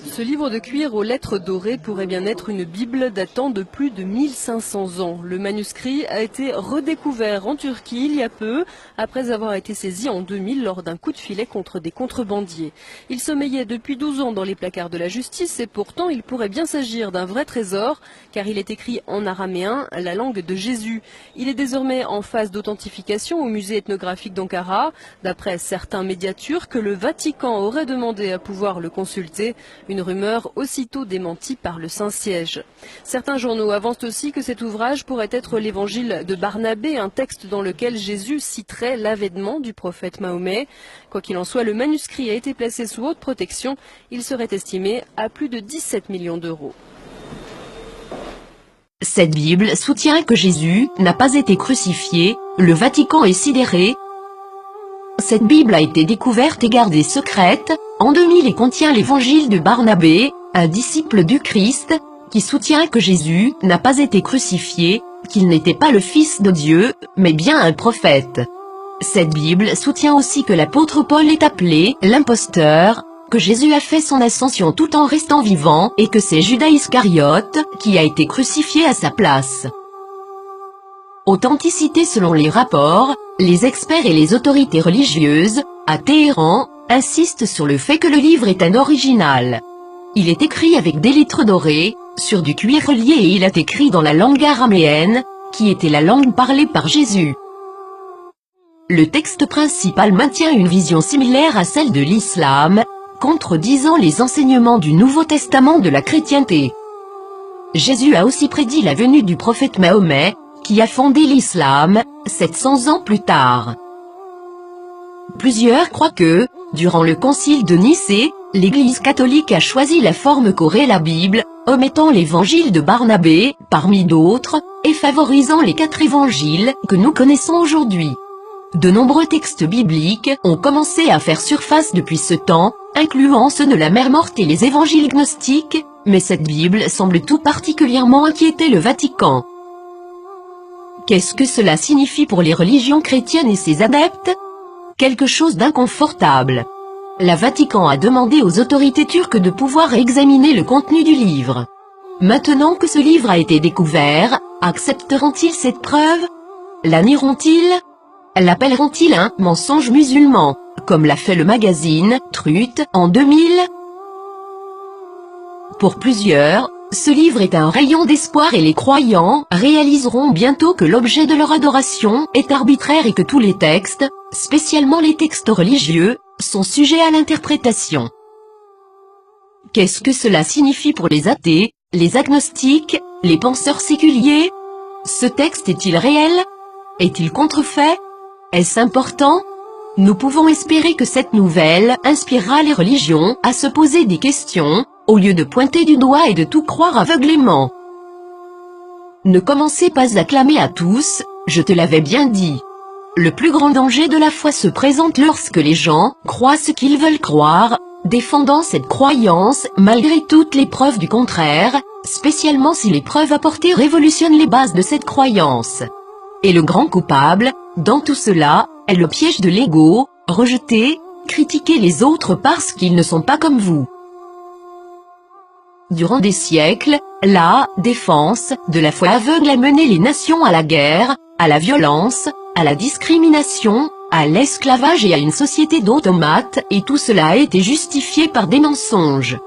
Ce livre de cuir aux lettres dorées pourrait bien être une Bible datant de plus de 1500 ans. Le manuscrit a été redécouvert en Turquie il y a peu, après avoir été saisi en 2000 lors d'un coup de filet contre des contrebandiers. Il sommeillait depuis 12 ans dans les placards de la justice et pourtant il pourrait bien s'agir d'un vrai trésor, car il est écrit en araméen, la langue de Jésus. Il est désormais en phase d'authentification au musée ethnographique d'Ankara. D'après certains médias turcs, le Vatican aurait demandé à pouvoir le consulter. Une rumeur aussitôt démentie par le Saint-Siège. Certains journaux avancent aussi que cet ouvrage pourrait être l'évangile de Barnabé, un texte dans lequel Jésus citerait l'avènement du prophète Mahomet. Quoi qu'il en soit, le manuscrit a été placé sous haute protection. Il serait estimé à plus de 17 millions d'euros. Cette Bible soutient que Jésus n'a pas été crucifié, le Vatican est sidéré. Cette Bible a été découverte et gardée secrète, en 2000 et contient l'évangile de Barnabé, un disciple du Christ, qui soutient que Jésus n'a pas été crucifié, qu'il n'était pas le Fils de Dieu, mais bien un prophète. Cette Bible soutient aussi que l'apôtre Paul est appelé l'imposteur, que Jésus a fait son ascension tout en restant vivant et que c'est Judas Iscariote qui a été crucifié à sa place. Authenticité selon les rapports, les experts et les autorités religieuses, à Téhéran, insistent sur le fait que le livre est un original. Il est écrit avec des lettres dorées, sur du cuir relié et il est écrit dans la langue araméenne, qui était la langue parlée par Jésus. Le texte principal maintient une vision similaire à celle de l'islam, contredisant les enseignements du Nouveau Testament de la chrétienté. Jésus a aussi prédit la venue du prophète Mahomet, qui a fondé l'islam, 700 ans plus tard. Plusieurs croient que, durant le concile de Nicée, l'Église catholique a choisi la forme qu'aurait la Bible, omettant l'évangile de Barnabé, parmi d'autres, et favorisant les 4 évangiles que nous connaissons aujourd'hui. De nombreux textes bibliques ont commencé à faire surface depuis ce temps, incluant ceux de la mer morte et les évangiles gnostiques, mais cette Bible semble tout particulièrement inquiéter le Vatican. Qu'est-ce que cela signifie pour les religions chrétiennes et ses adeptes? Quelque chose d'inconfortable. Le Vatican a demandé aux autorités turques de pouvoir examiner le contenu du livre. Maintenant que ce livre a été découvert, accepteront-ils cette preuve? La nieront-ils? L'appelleront-ils un mensonge musulman, comme l'a fait le magazine Truth en 2000? Pour plusieurs, ce livre est un rayon d'espoir et les croyants réaliseront bientôt que l'objet de leur adoration est arbitraire et que tous les textes, spécialement les textes religieux, sont sujets à l'interprétation. Qu'est-ce que cela signifie pour les athées, les agnostiques, les penseurs séculiers? Ce texte est-il réel? Est-il contrefait? Est-ce important? Nous pouvons espérer que cette nouvelle inspirera les religions à se poser des questions, au lieu de pointer du doigt et de tout croire aveuglément. Ne commencez pas à clamer à tous, je te l'avais bien dit. Le plus grand danger de la foi se présente lorsque les gens croient ce qu'ils veulent croire, défendant cette croyance malgré toutes les preuves du contraire, spécialement si les preuves apportées révolutionnent les bases de cette croyance. Et le grand coupable, dans tout cela, est le piège de l'ego, rejeter, critiquer les autres parce qu'ils ne sont pas comme vous. Durant des siècles, la défense de la foi aveugle a mené les nations à la guerre, à la violence, à la discrimination, à l'esclavage et à une société d'automates, et tout cela a été justifié par des mensonges.